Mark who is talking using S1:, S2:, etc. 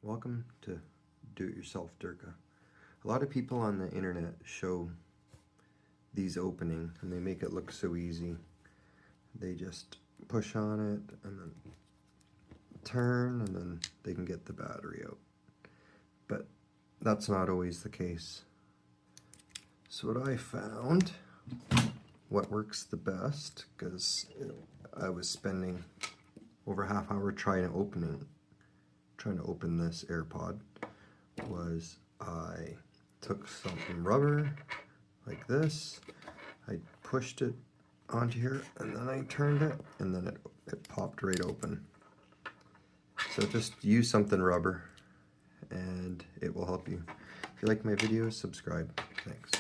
S1: Welcome to Do-It-Yourself Durka. A lot of people on the internet show these opening and they make it look so easy. They just push on it and then turn and then they can get the battery out. But that's not always the case. So what I found, what works the best, because I was spending over a half hour trying to open this AirPod, was I took some rubber like this, I pushed it onto here, and then I turned it, and then it popped right open. So just use something rubber, and it will help you. If you like my videos, subscribe. Thanks.